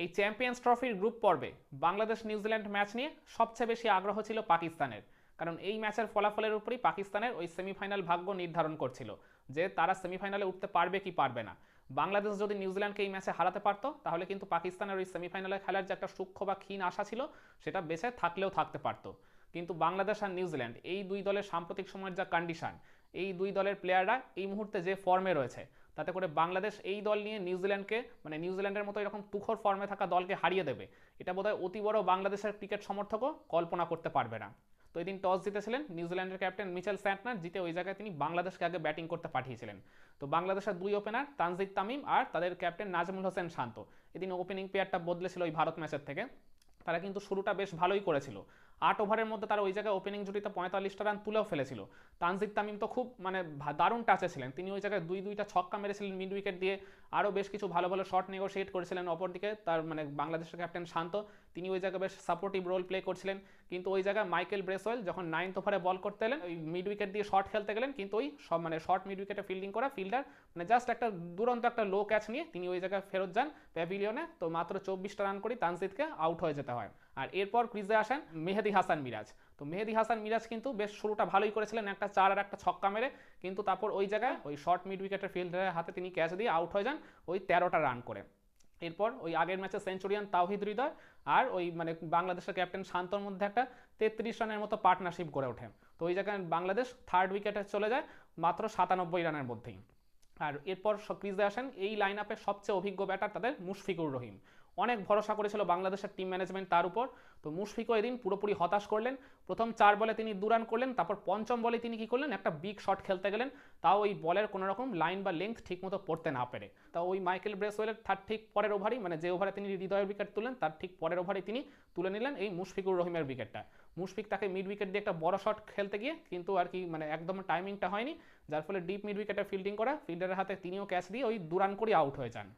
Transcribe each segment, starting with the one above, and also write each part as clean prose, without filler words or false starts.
এই চ্যাম্পিয়ন্স ট্রফির গ্রুপ পর্বে বাংলাদেশ নিউজিল্যান্ড ম্যাচ নিয়ে সবচেয়ে বেশি আগ্রহ ছিল পাকিস্তানের। কারণ এই ম্যাচের ফলাফলের উপরই পাকিস্তানের ওই সেমিফাইনাল ভাগ্য নির্ধারণ করছিল যে তারা সেমিফাইনালে উঠতে পারবে কি পারবে না। বাংলাদেশ যদি নিউজিল্যান্ডকে এই ম্যাচে হারাতে পারত তাহলে কিন্তু পাকিস্তানের ওই সেমিফাইনালে খেলার যে একটা সূক্ষ্ম বা ক্ষীণ আশা ছিল সেটা বেঁচে থাকলেও থাকতে পারত। কিন্তু বাংলাদেশ আর নিউজিল্যান্ড এই দুই দলের সাম্প্রতিক সময়ের যা কন্ডিশন, এই দুই দলের প্লেয়াররা এই মুহূর্তে যে ফর্মে রয়েছে, তাতে করে বাংলাদেশ এই দল নিয়ে নিউজিল্যান্ডকে মানে নিউজিল্যান্ডের মতো এরকম তুখোর ফর্মে থাকা দলকে হারিয়ে দেবে, এটা বোধহয় অতি বড় বাংলাদেশের ক্রিকেট সমর্থকও কল্পনা করতে পারবে না। তো এদিন টস জিতেছিলেন নিউজিল্যান্ডের ক্যাপ্টেন মিচেল স্যান্টনার, জিতে ওই জায়গায় তিনি বাংলাদেশকে আগে ব্যাটিং করতে পাঠিয়েছিলেন। তো বাংলাদেশের দুই ওপেনার তানজিদ তামিম আর তাদের ক্যাপ্টেন নাজমুল হোসেন শান্ত, এদিন ওপেনিং পেয়ারটা বদলেছিল ওই ভারত ম্যাচের থেকে। তারা কিন্তু শুরুটা বেশ ভালোই করেছিল। 8 ওভারের মধ্যে তারা ওই জায়গায় ওপেনিং জুটিতে 45টা রান তুলেও ফেলেছিল। তানজিদ তামিম তো খুব মানে দারুণ টাচে ছিলেন, তিনি ওই জায়গায় দুইটা ছক্কা মেরেছিলেন মিড উইকেট দিয়ে, আরও বেশ কিছু ভালো ভালো শট নেগোশিয়েট করেছিলেন। অপরদিকে তার মানে বাংলাদেশের ক্যাপ্টেন শান্ত, তিনি ওই জায়গায় বেশ সাপোর্টিভ রোল প্লে করছিলেন। কিন্তু ওই জায়গায় মাইকেল ব্রেসওয়েল যখন 9th ওভারে বল করতে এলেন, ওই মিড উইকেট দিয়ে শট খেলতে গেলেন, কিন্তু ওই সব মানে শর্ট মিড উইকেটে ফিল্ডিং করা ফিল্ডার মানে জাস্ট একটা দুরন্ত একটা লো ক্যাচ নিয়ে তিনি ওই জায়গায় ফেরত যান প্যাভিলিয়নে। তো মাত্র 24টা রান করেই তানজিদকে আউট হয়ে যেতে হয়। আর এরপর ক্রিজে আসেন মেহেদী হাসান মিরাজ। তো মেহেদী হাসান মিরাজ কিন্তু বেশ শুরুটা ভালোই করেছিলেন, একটা 4 আর একটা ছক্কা মেরে, কিন্তু তারপর ওই জায়গায় ওই শর্ট মিড উইকেটের ফিল্ডারের হাতে তিনি ক্যাচ দিয়ে আউট হয়ে যান ওই 13টা রান করে। এরপর ওই আগের ম্যাচে সেঞ্চুরিয়ান তাওহিদ হৃদয় আর ওই মানে বাংলাদেশের ক্যাপ্টেন শান্তর মধ্যে একটা 33 রানের মতো পার্টনারশিপ গড়ে ওঠে। তো ওই জায়গায় বাংলাদেশ থার্ড উইকেটে চলে যায় মাত্র 97 রানের মধ্যেই। আর এরপর ক্রিজে আসেন এই লাইন আপের সবচেয়ে অভিজ্ঞ ব্যাটার তাদের মুশফিকুর রহিম। অনেক ভরসা করেছিল বাংলাদেশের টিম ম্যানেজমেন্ট তার উপর। তো মুশফিকও এদিন পুরোপুরি হতাশ করলেন। প্রথম 4 বলে তিনি 2 রান করলেন, তারপর পঞ্চম বলে তিনি কি করলেন, একটা বিগ শট খেলতে গেলেন, তাও ওই বলের কোনো রকম লাইন বা লেন্থ ঠিকমতো পড়তে না পেরে। তাও ওই মাইকেল ব্রেসওয়েলের তার ঠিক পরের ওভারই মানে যে ওভারে তিনি হৃদয়ের উইকেট তুলেন তার ঠিক পরের ওভারে তিনি তুলে নিলেন এই মুশফিকুর রহিমের উইকেটটা। মুশফিক তাকে মিড উইকেট দিয়ে একটা বড় শট খেলতে গিয়ে কিন্তু আর কি মানে একদম টাইমিংটা হয়নি, যার ফলে ডিপ মিড উইকেটে ফিল্ডিং করা ফিল্ডারের হাতে তিনিও ক্যাচ দিয়ে ওই 2 রান করে আউট হয়ে যান।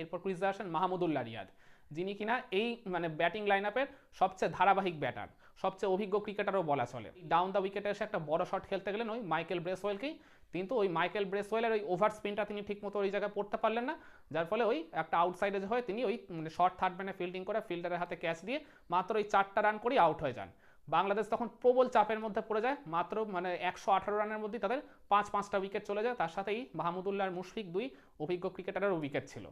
এরপর ক্রিজে আসেন মাহমুদুল্লাহ রিয়াদ, যিনি কিনা এই মানে ব্যাটিং লাইন আপের সবচেয়ে ধারাবাহিক ব্যাটার, সবচেয়ে অভিজ্ঞ ক্রিকেটারও বলা চলে। ডাউন দ্য উইকেটে এসে একটা বড় শট খেলতে গেলেন ওই মাইকেল ব্রেসওয়েলকেই, কিন্তু ওই মাইকেল ব্রেসওয়েলের ওই ওভার স্পিনটা তিনি ঠিকমতো ওই জায়গায় পড়তে পারলেন না, যার ফলে ওই একটা আউটসাইডে হয়ে তিনি ওই মানে শর্ট থার্ড ম্যানে ফিল্ডিং করে ফিল্ডারের হাতে ক্যাচ দিয়ে মাত্র ওই 4টা রান করেই আউট হয়ে যান। বাংলাদেশ তখন প্রবল চাপের মধ্যে পড়ে যায়, মাত্র মানে 118 রানের মধ্যেই তাদের 5টা উইকেট চলে যায়, তার সাথেই মাহমুদুল্লাহ মুশফিক দুই অভিজ্ঞ ক্রিকেটারের উইকেট ছিল।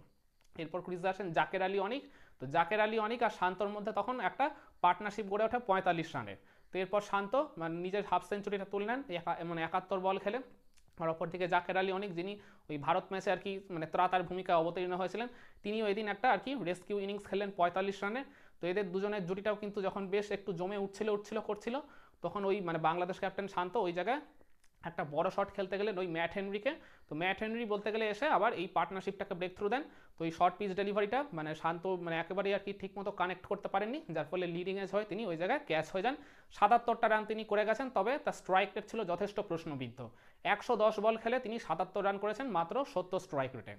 এরপর ক্রিজে আসেন জাকের আলী অনিক। তো জাকের আলী অনিক আর শান্তর মধ্যে তখন একটা পার্টনারশিপ গড়ে ওঠে 45 রানের। তো এরপর শান্ত মানে নিজের হাফ সেঞ্চুরিটা তুলে নেন মানে 71 বল খেলে। আর অপরদিকে জাকের আলী অনিক, যিনি ওই ভারত ম্যাচে আর কি মানে ত্রাতার ভূমিকায় অবতীর্ণ হয়েছিলেন, তিনিও এদিন একটা আর কি রেস্কিউ ইনিংস খেললেন 45 রানে। তো এদের দুজনের জুটিটাও কিন্তু যখন বেশ একটু জমে উঠছিল করছিল, তখন ওই মানে বাংলাদেশ ক্যাপ্টেন শান্ত ওই জায়গায় একটা বড় শট খেলতে গেলেন ওই ম্যাট হেনরিকে। তো ম্যাট হেনরি বলতে গেলে এসে আবার এই পার্টনারশিপটাকে ব্রেক থ্রু দেন। তো এই শর্ট পিচ ডেলিভারিটা মানে শান্ত মানে একেবারেই আর কি ঠিকমতো কানেক্ট করতে পারেননি, যার ফলে লিডিং এজ হয়ে তিনি ওই জায়গায় ক্যাচ হয়ে যান। 77টা রান তিনি করে গেছেন, তবে তার স্ট্রাইক রেট ছিল যথেষ্ট প্রশ্নবিদ্ধ। 110 বল খেলে তিনি 77 রান করেছেন মাত্র 70 স্ট্রাইক রেটে।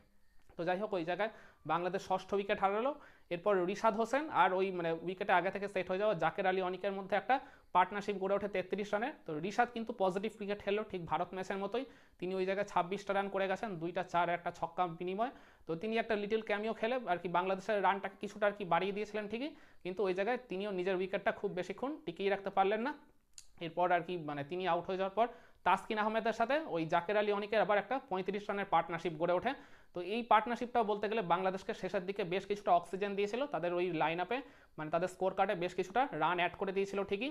তো যাই হোক ওই জায়গায় বাংলাদেশ 6ষ্ঠ উইকেট হারালো। এরপর রিশাদ হোসেন আর ওই মানে উইকেটে আগে থেকে সেট হয়ে যাওয়া জাকের আলী অনিকের মধ্যে একটা পার্টনারশিপ গড়ে ওঠে 33 রানের। তো রিশাদ কিন্তু পজিটিভ ক্রিকেট খেললো ঠিক ভারত ম্যাচের মতোই, তিনি ওই জায়গায় 26টা রান করে গেছেন, 2টা 4 একটা ছক্কা বিনিময়। তো তিনি একটা লিটল ক্যামিও খেলে আর কি বাংলাদেশের রানটাকে কিছুটা আর কি বাড়িয়ে দিয়েছিলেন ঠিকই, কিন্তু ওই জায়গায় তিনিও নিজের উইকেটটা খুব বেশিক্ষণ টিকিয়ে রাখতে পারলেন না। এরপর আর কি মানে তিনি আউট হয়ে যাওয়ার পর তাসকিন আহমেদের সাথে ওই জাকের আলী অনিকের আবার একটা 35 রানের পার্টনারশিপ গড়ে ওঠে। তো এই পার্টনারশিপটাও বলতে গেলে বাংলাদেশকে শেষের দিকে বেশ কিছুটা অক্সিজেন দিয়েছিল, তাদের ওই লাইন আপে মানে তাদের স্কোর কার্ডে বেশ কিছুটা রান অ্যাড করে দিয়েছিল ঠিকই।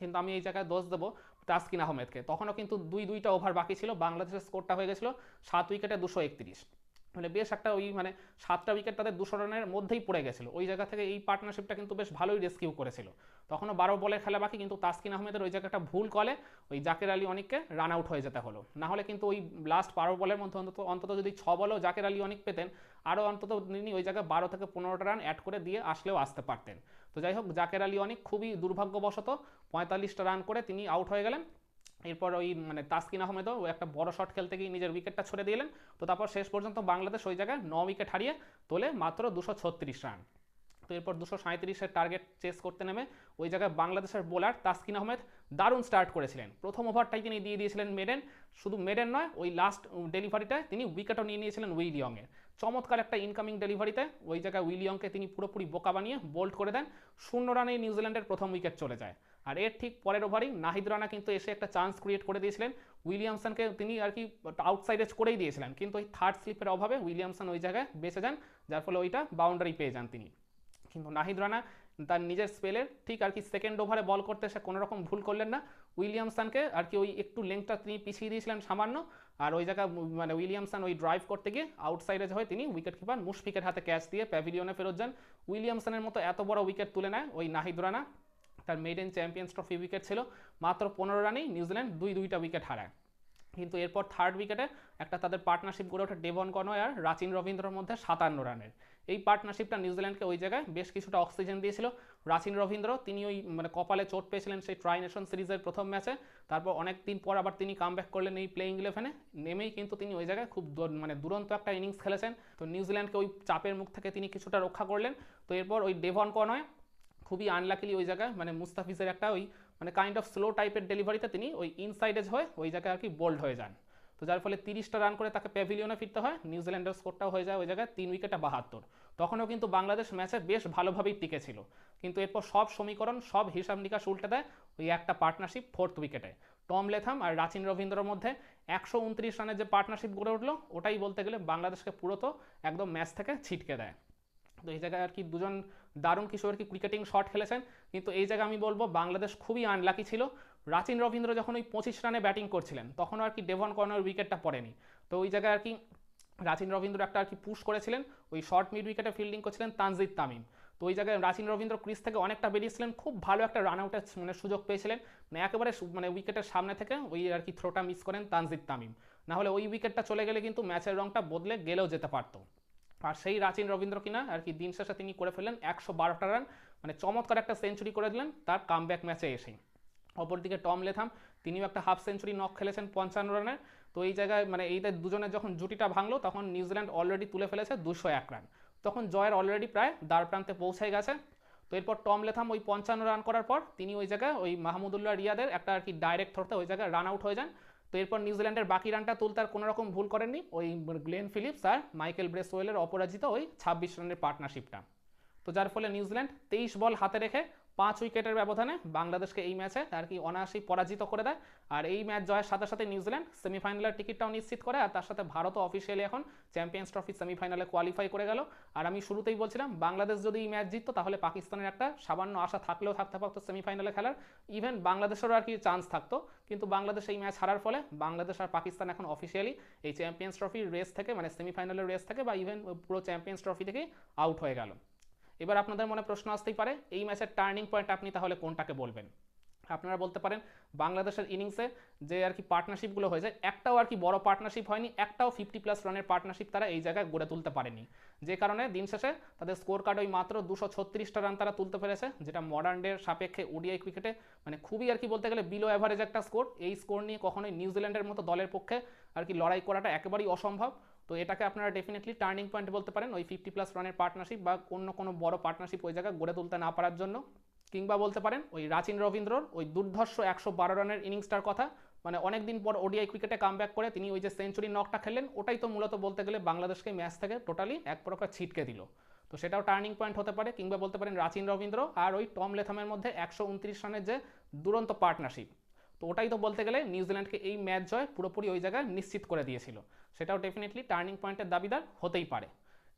কিন্তু আমি এই জায়গায় দোষ দেবো তাসকিন আহমেদকে, তখনও কিন্তু 2টা ওভার বাকি ছিল, বাংলাদেশের স্কোরটা হয়ে গেছিলো 7 উইকেটে 231, মানে বেশ একটা ওই মানে 7টা উইকেট তাদের 200 রানের মধ্যেই পড়ে গেছিল। ওই জায়গা থেকে এই পার্টনারশিপটা কিন্তু বেশ ভালোই রেস্কিউ করেছিল। তখনও 12 বলের খেলা বাকি, কিন্তু তাসকিন আহমেদের ওই জায়গাটা ভুল কলে ওই জাকের আলী অনিককে রান আউট হয়ে যেতে হলো। না হলে কিন্তু ওই লাস্ট 12 বলের মধ্যে অন্তত যদি 6 বলেও জাকের আলী অনিক পেতেন, আরও অন্তত তিনি ওই জায়গায় 12 থেকে 15টা রান অ্যাড করে দিয়ে আসলেও আসতে পারতেন। তো যাই হোক জাকের আলী অনিক খুবই দুর্ভাগ্যবশত 45টা রান করে তিনি আউট হয়ে গেলেন। এরপর ওই মানে তাসকিন আহমেদও একটা বড় শট খেলতে গিয়ে নিজের উইকেটটা ছড়ে দিলেন। তো তারপর শেষ পর্যন্ত বাংলাদেশ ওই জায়গায় 9 উইকেট হারিয়ে তোলে মাত্র 236 রান। তো এরপর 237-এর টার্গেট চেস করতে নেমে ওই জায়গায় বাংলাদেশের বোলার তাসকিন আহমেদ দারুণ স্টার্ট করেছিলেন। প্রথম ওভারটাই তিনি দিয়ে দিয়েছিলেন মেডেন, শুধু মেডেন নয় ওই লাস্ট ডেলিভারিটায় তিনি উইকেটও নিয়ে নিয়েছিলেন উইল ইয়ংয়ের। চমৎকার একটা ইনকামিং ডেলিভারিতে ওই জায়গায় উইলিয়ামকে তিনি পুরোপুরি বোকা বানিয়ে বোল্ড করে দেন। 0 রানেই নিউজিল্যান্ডের প্রথম উইকেট চলে যায়। আর এর ঠিক পরের ওভারেই নাহিদ রানা কিন্তু এসে একটা চান্স ক্রিয়েট করে দিয়েছিলেন। উইলিয়ামসনকে তিনি আর কি আউটসাইড এজ করেই দিয়েছিলেন, কিন্তু ওই থার্ড স্লিপের অভাবে উইলিয়ামসন ওই জায়গায় বেঁচে যান, যার ফলে ওইটা বাউন্ডারি পেয়ে যান তিনি। কিন্তু নাহিদ রানা তার নিজের স্পেলের ঠিক আর কি সেকেন্ড ওভারে বল করতে সে কোনো রকম ভুল করলেন না। উইলিয়ামসনকে আর কি ওই একটু লেংথটা তিনি পিছিয়ে দিয়েছিলেন সামান্য, আর ওই জায়গায় মানে উইলিয়ামসন ওই ড্রাইভ করতে গিয়ে আউটসাইডে হয়ে তিনি উইকেট কিপার মুশফিকের হাতে ক্যাচ দিয়ে প্যাভিলিয়নে ফেরত যান। উইলিয়ামসনের মতো এত বড় উইকেট তুলে নেয় ওই নাহিদ রানা। তার মেডেন চ্যাম্পিয়ন্স ট্রফি উইকেট ছিল, মাত্র 15 রানেই নিউজিল্যান্ড দুইটা উইকেট হারায়। কিন্তু এরপর থার্ড উইকেটে একটা তাদের পার্টনারশিপ গড়ে ওঠে ডেভন কনওয়ে আর রাচিন রবীন্দ্রর মধ্যে 57 রানের। এই পার্টনারশিপটা নিউজিল্যান্ডকে ওই জায়গায় বেশ কিছুটা অক্সিজেন দিয়েছিল। রাচিন রবীন্দ্র তিনি ওই মানে কপালে চোট পেয়েছিলেন সেই ট্রাই নেশন সিরিজের প্রথম ম্যাচে, তারপর অনেক দিন পর আবার তিনি কামব্যাক করলেন এই প্লেইং 11-এ, নেমেই কিন্তু তিনি ওই জায়গায় খুব মানে দুরন্ত একটা ইনিংস খেলেছেন। তো নিউজিল্যান্ডকে ওই চাপের মুখ থেকে তিনি কিছুটা রক্ষা করলেন। তো এরপর ওই ডেভন কনওয়ে খুবই আনলাকিলি ওই জায়গায় মানে মুস্তাফিজের একটা ওই মানে কাইন্ড অফ স্লো টাইপের ডেলিভারিতে তিনি ওই ইনসাইডেজ হয়ে ওই জায়গায় আর কি বোল্ড হয়ে যান। তো যার ফলে 30টা রান করে তাকে প্যাভিলিয়নে ফিরতে হয়। নিউজিল্যান্ডের স্কোরটাও হয়ে যায় ওই জায়গায় 3 উইকেটে 72। তখনও কিন্তু বাংলাদেশ ম্যাচে বেশ ভালোভাবেই টিকেছিল, কিন্তু এরপর সব সমীকরণ সব হিসাব নিকাশ উল্টে দেয় ওই একটা পার্টনারশিপ 4th উইকেটে। টম লেথাম আর রাচিন রবীন্দ্রর মধ্যে 129 রানের যে পার্টনারশিপ গড়ে উঠলো, ওটাই বলতে গেলে বাংলাদেশকে পুরো তো একদম ম্যাচ থেকে ছিটকে দেয়। তো এই জায়গায় আর কি দুজন দারুণ কিছু আর কি ক্রিকেটিং শট খেলেছেন, কিন্তু এই জায়গায় আমি বলবো বাংলাদেশ খুবই আনলাকি ছিল। রাচিন রবীন্দ্র যখন ওই 25 রানে ব্যাটিং করছিলেন তখনও আর কি ডেভন কর্নার উইকেটটা পড়েনি। তো ওই জায়গায় আর কি রাচিন রবীন্দ্র একটা আর কি পুশ করেছিলেন, ওই শর্ট মিড উইকেটে ফিল্ডিং করছিলেন তানজিদ তামিম। তো ওই জায়গায় রাচিন রবীন্দ্র ক্রিজ থেকে অনেকটা বেরিয়েছিলেন, খুব ভালো একটা রান আউটের মানে সুযোগ পেয়েছিলেন, মানে একেবারে মানে উইকেটের সামনে থেকে ওই আর কি থ্রোটা মিস করেন তানজিদ তামিম, নাহলে ওই উইকেটটা চলে গেলে কিন্তু ম্যাচের রংটা বদলে গেলেও যেতে পারতো। আর সেই রাচিন রবীন্দ্র কিনা আর কি দিন শেষে তিনি করে ফেললেন 112টা রান, মানে চমৎকার একটা সেঞ্চুরি করে দিলেন তার কামব্যাক ম্যাচে এসেই। অপরদিকে টম লেথাম তিনিও একটা হাফ সেঞ্চুরি নক খেলেছেন 55 রানের। তো এই জায়গায় মানে এইদের দুজনের যখন জুটিটা ভাঙলো তখন নিউজিল্যান্ড অলরেডি তুলে ফেলেছে 201 রান, তখন জয়ের অলরেডি প্রায় দ্বার প্রান্তে পৌঁছে গেছে। তো এরপর টম লেথাম ওই 55 রান করার পর তিনি ওই জায়গায় ওই মাহমুদুল্লাহ রিয়াদের একটা আর কি ডাইরেক্ট থ্রোতে ওই জায়গায় রান আউট হয়ে যান। তো এরপর নিউজিল্যান্ডের বাকি রানটা তুলতে আর কোনো রকম ভুল করেননি ওই গ্লেন ফিলিপস আর মাইকেল ব্রেসওয়েলের অপরাজিত ওই 26 রানের পার্টনারশিপটা। তো যার ফলে নিউজিল্যান্ড 23 বল হাতে রেখে 5 উইকেটের ব্যবধানে বাংলাদেশকে এই ম্যাচে আর কি অনায়াসেই পরাজিত করে দেয়। আর এই ম্যাচ জয়ের সাথে সাথে নিউজিল্যান্ড সেমিফাইনালের টিকিটটাও নিশ্চিত করে, আর তার সাথে ভারতও অফিসিয়ালি এখন চ্যাম্পিয়ন্স ট্রফি সেমিফাইনালে কোয়ালিফাই করে গেল। আর আমি শুরুতেই বলছিলাম বাংলাদেশ যদি এই ম্যাচ জিততো তাহলে পাকিস্তানের একটা সামান্য আশা থাকলেও থাকতে পারতো সেমিফাইনালে খেলার, ইভেন বাংলাদেশেরও আর কি চান্স থাকতো। কিন্তু বাংলাদেশ এই ম্যাচ হারার ফলে বাংলাদেশ আর পাকিস্তান এখন অফিসিয়ালি এই চ্যাম্পিয়ন্স ট্রফির রেস থেকে মানে সেমিফাইনালের রেস থেকে বা ইভেন পুরো চ্যাম্পিয়ন্স ট্রফি থেকেই আউট হয়ে গেল। এবার আপনাদের মনে প্রশ্ন আসতেই পারে এই ম্যাচের টার্নিং পয়েন্ট আপনি তাহলে কোনটাকে বলবেন। আপনারা বলতে পারেন বাংলাদেশের ইনিংসে যে আর কি পার্টনারশিপগুলো হয়ে যায় একটাও আর কি বড় পার্টনারশিপ হয়নি, একটাও 50+ রানের পার্টনারশিপ তারা এই জায়গায় গড়ে তুলতে পারেনি, যে কারণে দিন শেষে তাদের স্কোর কার্ড ওই মাত্র 236টা রান তারা তুলতে পেরেছে, যেটা মডার্ন ডের সাপেক্ষে ওডিআই ক্রিকেটে মানে খুবই আর কি বলতে গেলে বিলো অ্যাভারেজ একটা স্কোর। এই স্কোর নিয়ে কখনোই নিউজিল্যান্ডের মতো দলের পক্ষে আর কি লড়াই করাটা একেবারেই অসম্ভব। তো এটাকে আপনারা ডেফিনেটলি টার্নিং পয়েন্ট বলতে পারেন ওই 50+ রানের পার্টনারশিপ বা অন্য কোনো বড় পার্টনারশিপ ওই জায়গায় গড়ে তুলতে না পারার জন্য। কিংবা বলতে পারেন ওই রাচিন রবীন্দ্রর ওই দুর্ধর্ষ 112 রানের ইনিংসটার কথা, মানে অনেকদিন পর ওডিআই ক্রিকেটে কামব্যাক করে তিনি ওই যে সেঞ্চুরি নকটা খেললেন, ওটাই তো মূলত বলতে গেলে বাংলাদেশকে ম্যাচ থেকে টোটালি এক প্রকার ছিটকে দিল। তো সেটাও টার্নিং পয়েন্ট হতে পারে। কিংবা বলতে পারেন রাচিন রবীন্দ্র আর ওই টম লেথামের মধ্যে 129 রানের যে দুরন্ত পার্টনারশিপ, তো ওটাই তো বলতে গেলে নিউজিল্যান্ডকে এই ম্যাচ জয় পুরোপুরি ওই জায়গায় নিশ্চিত করে দিয়েছিল। সেটাও ডেফিনেটলি টার্নিং পয়েন্টের দাবিদার হতেই পারে।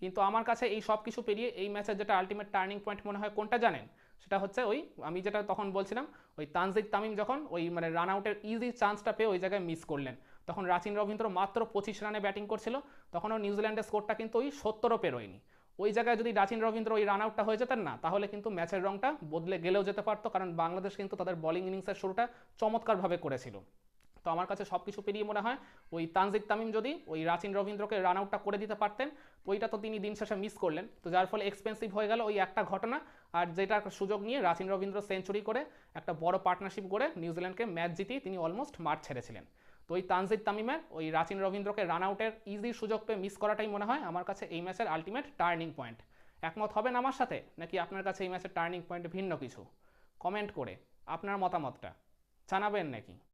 কিন্তু আমার কাছে এই সব কিছু পেরিয়ে এই ম্যাচের যেটা আলটিমেট টার্নিং পয়েন্ট মনে হয় কোনটা জানেন, সেটা হচ্ছে ওই আমি যেটা তখন বলছিলাম ওই তানজিদ তামিম যখন ওই মানে রান আউটের ইজি চান্সটা পেয়ে ওই জায়গায় মিস করলেন, তখন রাচিন রবীন্দ্র মাত্র 25 রানে ব্যাটিং করছিল, তখনও নিউজিল্যান্ডের স্কোরটা কিন্তু ওই 70ও পেরোয়নি। ওই জায়গায় যদি রাচিন রবীন্দ্র ওই রান আউটটা হয়ে যেতেন না তাহলে কিন্তু ম্যাচের রংটা বদলে গেলেও যেতে পারতো, কারণ বাংলাদেশ কিন্তু তাদের বোলিং ইনিংসের শুরুটা চমৎকারভাবে করেছিল। তো আমার কাছে সব কিছু পেরিয়ে মনে হয় ওই তানজিদ তামিম যদি ওই রাচিন রবীন্দ্রকে রান আউটটা করে দিতে পারতেন, তো ওইটা তো তিনি দিন শেষে মিস করলেন, তো যার ফলে এক্সপেন্সিভ হয়ে গেল ওই একটা ঘটনা। আর যেটা সুযোগ নিয়ে রাচিন রবীন্দ্র সেঞ্চুরি করে একটা বড় পার্টনারশিপ করে নিউজিল্যান্ডকে ম্যাচ জিতিয়ে তিনি অলমোস্ট মাঠ ছেড়েছিলেন। তো ওই তানজিদ তামিমের ওই রাচিন রবীন্দ্রকে রান আউটের ইজি সুযোগ পেয়ে মিস করাটাই মনে হয় আমার কাছে এই ম্যাচের আলটিমেট টার্নিং পয়েন্ট। একমত হবেন আমার সাথে, নাকি আপনার কাছে এই ম্যাচের টার্নিং পয়েন্ট ভিন্ন কিছু? কমেন্ট করে আপনার মতামতটা জানাবেন নাকি।